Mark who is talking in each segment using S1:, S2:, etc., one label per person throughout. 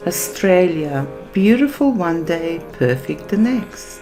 S1: Australia, beautiful one day, perfect the next.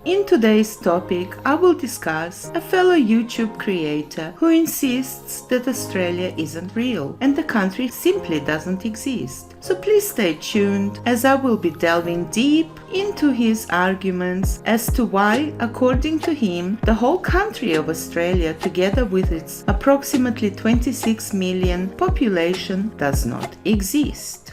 S1: In today's topic, I will discuss a fellow YouTube creator who insists that Australia isn't real and the country simply doesn't exist. So please stay tuned as I will be delving deep into his arguments as to why, according to him, the whole country of Australia, together with its approximately 26 million population, does not exist.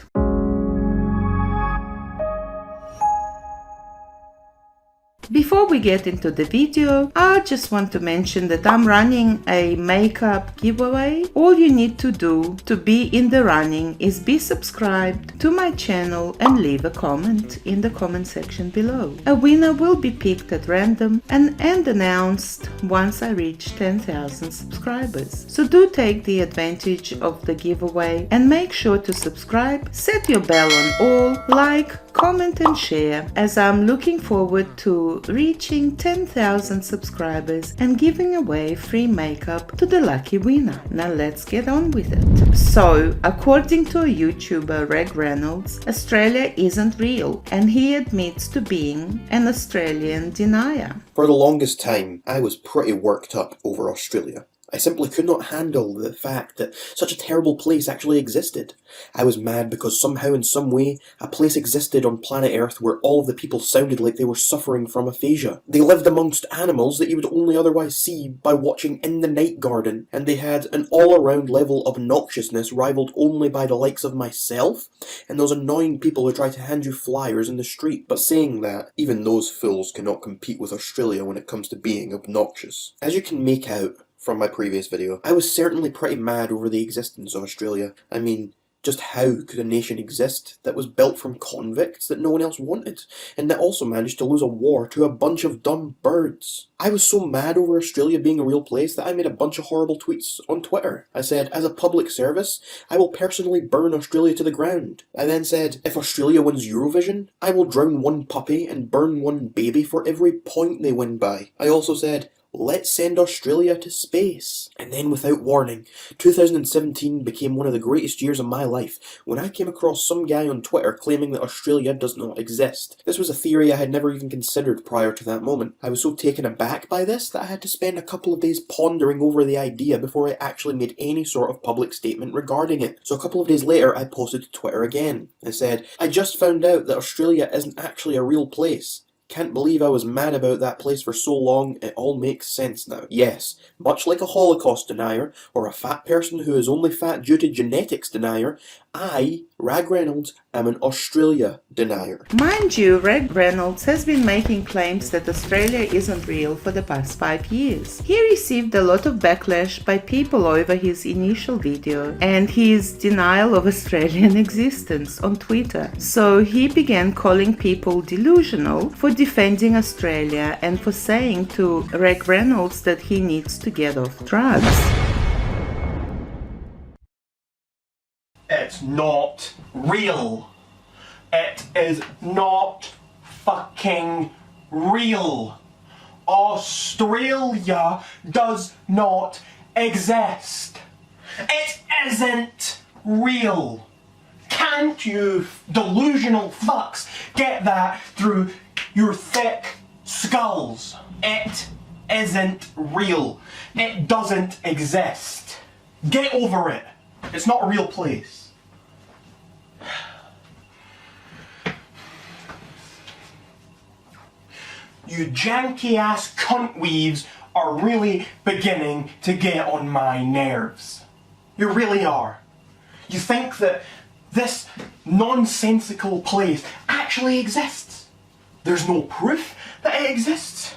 S1: Before we get into the video, I just want to mention that I'm running a makeup giveaway. All you need to do to be in the running is be subscribed to my channel and leave a comment in the comment section below. A winner will be picked at random and announced once I reach 10,000 subscribers. So do take the advantage of the giveaway and make sure to subscribe, set your bell on all, like, comment and share, as I'm looking forward to reaching 10,000 subscribers and giving away free makeup to the lucky winner. Now let's get on with it. So, according to a YouTuber, ragreynolds, Australia isn't real, and he admits to being an Australian denier.
S2: For the longest time, I was pretty worked up over Australia. I simply could not handle the fact that such a terrible place actually existed. I was mad because somehow in some way a place existed on planet Earth where all of the people sounded like they were suffering from aphasia. They lived amongst animals that you would only otherwise see by watching In the Night Garden, and they had an all-around level of obnoxiousness rivaled only by the likes of myself and those annoying people who try to hand you flyers in the street. But saying that, even those fools cannot compete with Australia when it comes to being obnoxious. As you can make out from my previous video, I was certainly pretty mad over the existence of Australia. I mean, just how could a nation exist that was built from convicts that no one else wanted, and that also managed to lose a war to a bunch of dumb birds? I was so mad over Australia being a real place that I made a bunch of horrible tweets on Twitter. I said, as a public service, I will personally burn Australia to the ground. I then said, if Australia wins Eurovision, I will drown one puppy and burn one baby for every point they win by. I also said, let's send Australia to space. And then, without warning, 2017 became one of the greatest years of my life when I came across some guy on Twitter claiming that Australia does not exist. This was a theory I had never even considered prior to that moment. I was so taken aback by this that I had to spend a couple of days pondering over the idea before I actually made any sort of public statement regarding it. So a couple of days later, I posted to Twitter again. I said, I just found out that Australia isn't actually a real place. Can't believe I was mad about that place for so long, it all makes sense now. Yes, much like a Holocaust denier, or a fat person who is only fat due to genetics denier, I, ragreynolds, am an Australia denier.
S1: Mind you, ragreynolds has been making claims that Australia isn't real for the past 5 years. He received a lot of backlash by people over his initial video and his denial of Australian existence on Twitter. So he began calling people delusional for defending Australia and for saying to ragreynolds that he needs to get off drugs.
S3: It's not real. It is not fucking real. Australia does not exist. It isn't real. Can't you delusional fucks get that through your thick skulls? It isn't real. It doesn't exist. Get over it. It's not a real place. You janky ass cunt weaves are really beginning to get on my nerves. You really are. You think that this nonsensical place actually exists. There's no proof that it exists.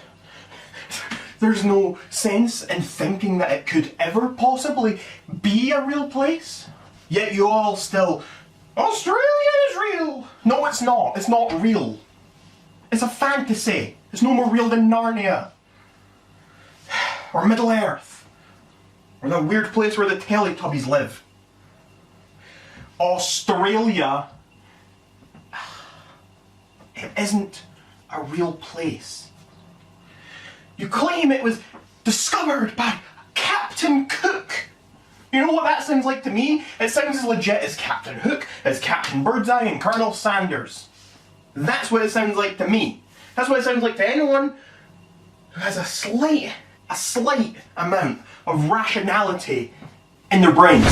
S3: There's no sense in thinking that it could ever possibly be a real place. Yet you all still, Australia is real! No, it's not. It's not real. It's a fantasy. It's no more real than Narnia. Or Middle Earth. Or the weird place where the Teletubbies live. Australia, it isn't a real place. You claim it was discovered by Captain Cook. You know what that sounds like to me? It sounds as legit as Captain Hook, as Captain Birdseye and Colonel Sanders. That's what it sounds like to me. That's what it sounds like to anyone who has a slight amount of rationality in their brains.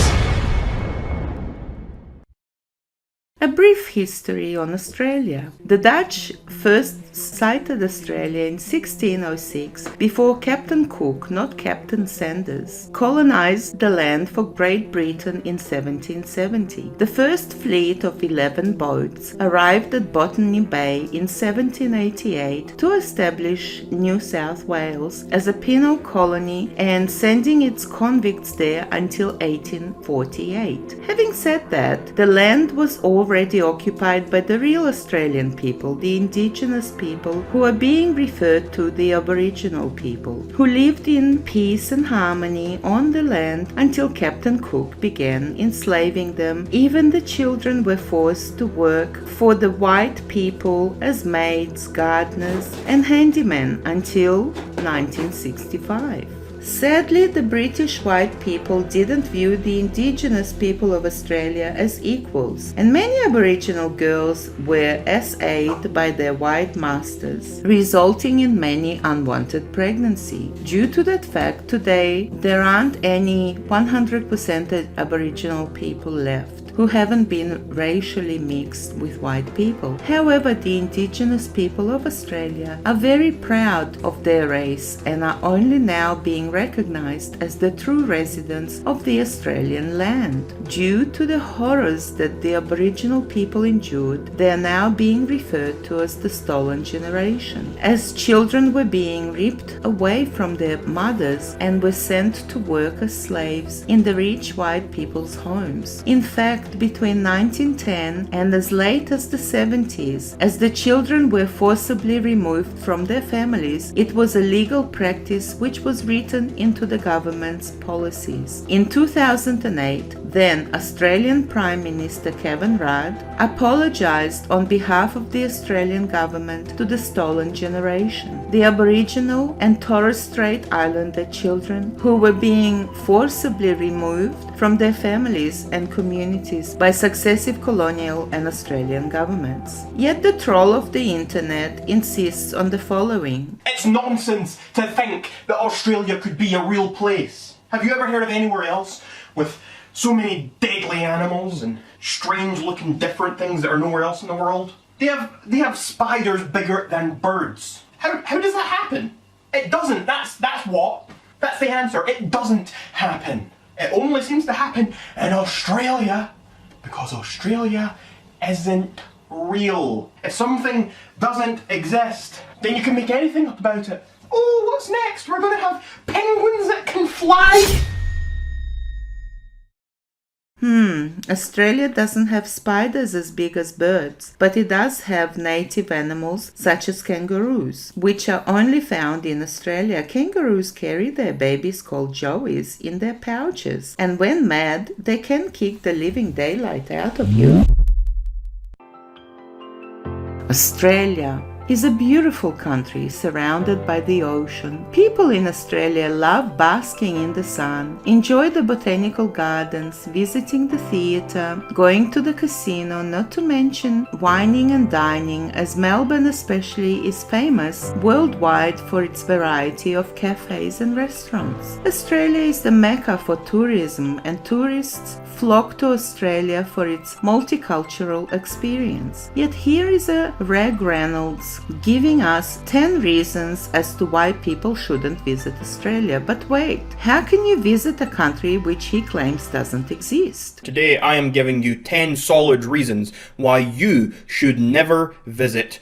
S1: A brief history on Australia. The Dutch first sighted Australia in 1606 before Captain Cook, not Captain Sanders, colonized the land for Great Britain in 1770. The first fleet of 11 boats arrived at Botany Bay in 1788 to establish New South Wales as a penal colony and sending its convicts there until 1848. Having said that, the land was already occupied by the real Australian people, the indigenous people, who are being referred to the aboriginal people, who lived in peace and harmony on the land until Captain Cook began enslaving them. Even the children were forced to work for the white people as maids, gardeners and handymen until 1965. Sadly, the British white people didn't view the indigenous people of Australia as equals, and many Aboriginal girls were SA'd by their white masters, resulting in many unwanted pregnancy. Due to that fact, today there aren't any 100% Aboriginal people left who haven't been racially mixed with white people. However, the indigenous people of Australia are very proud of their race and are only now being recognized as the true residents of the Australian land. Due to the horrors that the Aboriginal people endured, they are now being referred to as the stolen generation, as children were being ripped away from their mothers and were sent to work as slaves in the rich white people's homes. In fact, between 1910 and as late as the 70s, as the children were forcibly removed from their families, it was a legal practice which was written into the government's policies. In 2008, then Australian Prime Minister Kevin Rudd apologized on behalf of the Australian government to the stolen generation, the Aboriginal and Torres Strait Islander children who were being forcibly removed from their families and communities by successive colonial and Australian governments. Yet the troll of the internet insists on the following.
S3: It's nonsense to think that Australia could be a real place. Have you ever heard of anywhere else with so many deadly animals and strange looking different things that are nowhere else in the world? They have spiders bigger than birds. How does that happen? It doesn't. That's the answer. It doesn't happen. It only seems to happen in Australia because Australia isn't real. If something doesn't exist, then you can make anything up about it. Oh, what's next? We're going to have penguins that can fly?
S1: Australia doesn't have spiders as big as birds, but it does have native animals such as kangaroos, which are only found in Australia. Kangaroos carry their babies called joeys in their pouches, and when mad, they can kick the living daylight out of you. Australia is a beautiful country surrounded by the ocean. People in Australia love basking in the sun, enjoy the botanical gardens, visiting the theatre, going to the casino, not to mention wining and dining, as Melbourne especially is famous worldwide for its variety of cafes and restaurants. Australia is the mecca for tourism, and tourists flock to Australia for its multicultural experience. Yet here is a ragreynolds giving us 10 reasons as to why people shouldn't visit Australia. But wait, how can you visit a country which he claims doesn't exist?
S3: Today I am giving you 10 solid reasons why you should never visit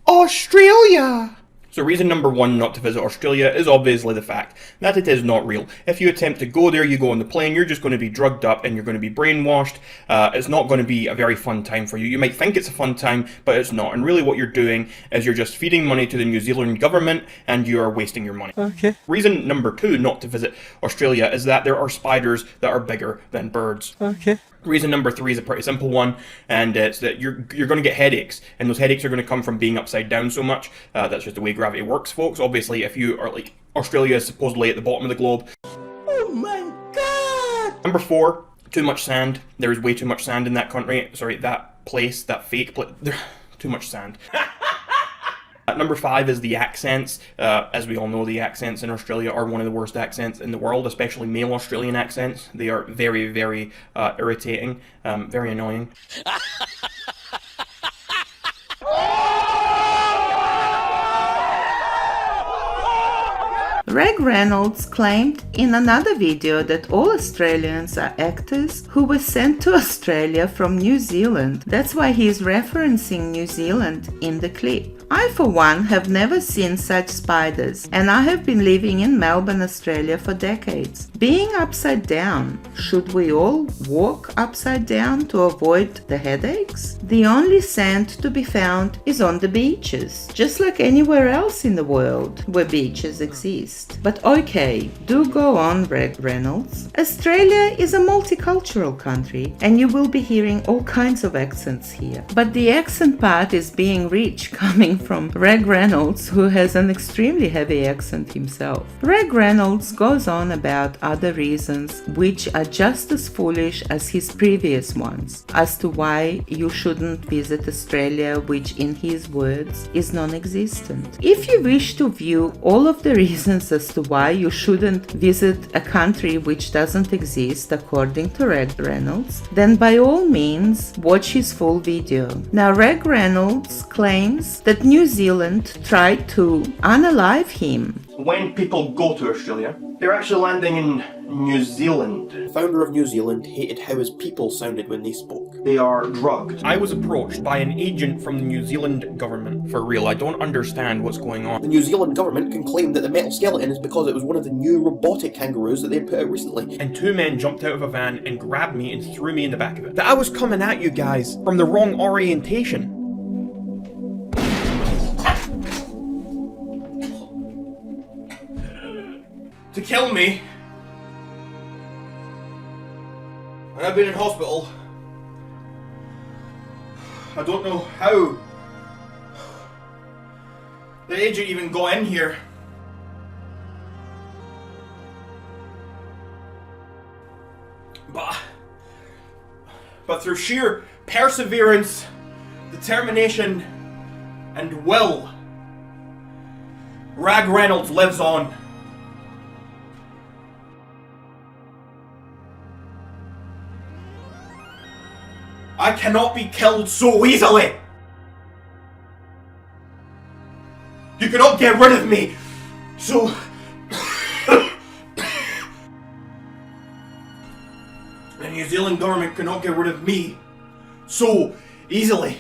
S3: Australia.
S4: So reason number 1 not to visit Australia is obviously the fact that it is not real. If you attempt to go there, you go on the plane, you're just going to be drugged up and you're going to be brainwashed. It's not going to be a very fun time for you. You might think it's a fun time, but it's not. And really what you're doing is you're just feeding money to the New Zealand government and you are wasting your money.
S5: Okay.
S4: Reason number 2 not to visit Australia is that there are spiders that are bigger than birds.
S5: Okay.
S4: Reason number 3 is a pretty simple one, and it's that you're going to get headaches, and those headaches are going to come from being upside down so much. That's just the way gravity works, folks. Obviously, if you are like, Australia is supposedly at the bottom of the globe.
S5: Oh my god!
S4: Number 4, too much sand. There's way too much sand in that country. Sorry, that place, that fake place. Too much sand. Number 5 is the accents. As we all know, the accents in Australia are one of the worst accents in the world, especially male Australian accents. They are very, very irritating, very annoying.
S1: Ragreynolds claimed in another video that all Australians are actors who were sent to Australia from New Zealand. That's why he is referencing New Zealand in the clip. I, for one, have never seen such spiders, and I have been living in Melbourne, Australia for decades. Being upside down, should we all walk upside down to avoid the headaches? The only sand to be found is on the beaches, just like anywhere else in the world where beaches exist. But okay, do go on, Reynolds. Australia is a multicultural country, and you will be hearing all kinds of accents here. But the accent part is being rich, coming from Reynolds, who has an extremely heavy accent himself. Reynolds goes on about other reasons which are just as foolish as his previous ones, as to why you shouldn't visit Australia, which in his words is non-existent. If you wish to view all of the reasons as to why you shouldn't visit a country which doesn't exist according to Reynolds, then by all means watch his full video. Now Reynolds claims that New Zealand tried to unalive him.
S3: When people go to Australia, they're actually landing in New Zealand.
S2: The founder of New Zealand hated how his people sounded when they spoke.
S3: They are drugged.
S4: I was approached by an agent from the New Zealand government. For real, I don't understand what's going on.
S2: The New Zealand government can claim that the metal skeleton is because it was one of the new robotic kangaroos that they put out recently.
S4: And 2 men jumped out of a van and grabbed me and threw me in the back of it. That I was coming at you guys from the wrong orientation. To kill me. And I've been in hospital. I don't know how the agent even got in here. But through sheer perseverance, determination, and will, Reynolds lives on. I cannot be killed so easily! You cannot get rid of me! So... The New Zealand government cannot get rid of me so easily.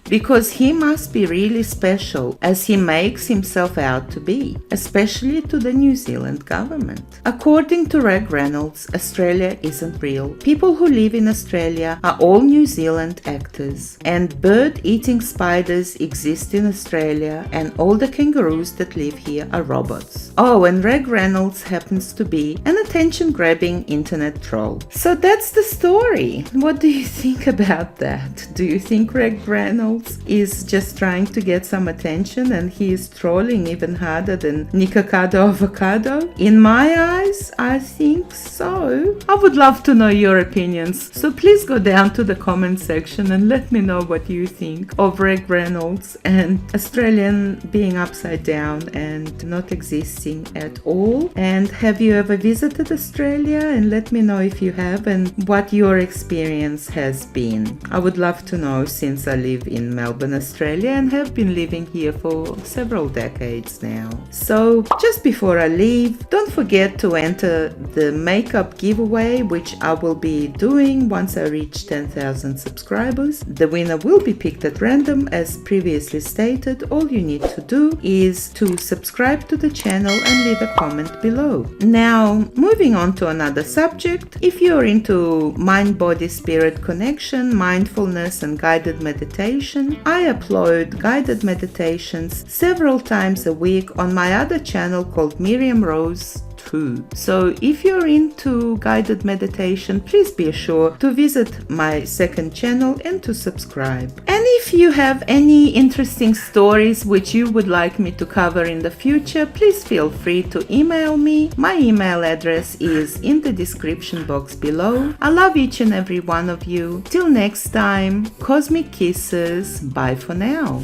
S1: Because he must be really special, as he makes himself out to be, especially to the New Zealand government. According to Reynolds, Australia isn't real. People who live in Australia are all New Zealand actors, and bird-eating spiders exist in Australia, and all the kangaroos that live here are robots. Oh, and Reynolds happens to be an attention-grabbing internet troll. So that's the story. What do you think about that? Do you think Reynolds is just trying to get some attention and he is trolling even harder than Nikocado Avocado? In my eyes, I think so. I would love to know your opinions, so please go down to the comment section and let me know what you think of Reynolds and Australian being upside down and not existing at all. And have you ever visited Australia? And let me know if you have and what your experience has been. I would love to know, since I live in in Melbourne, Australia, and have been living here for several decades now. So just before I leave, don't forget to enter the makeup giveaway, which I will be doing once I reach 10,000 subscribers. The winner will be picked at random, as previously stated. All you need to do is to subscribe to the channel and leave a comment below. Now, moving on to another subject. If you're into mind-body-spirit connection, mindfulness and guided meditation, I upload guided meditations several times a week on my other channel called Miriam Rose. So if you're into guided meditation, please be sure to visit my second channel and to subscribe. And if you have any interesting stories which you would like me to cover in the future, please feel free to email me. My email address is in the description box below. I love each and every one of you. Till next time, cosmic kisses. Bye for now.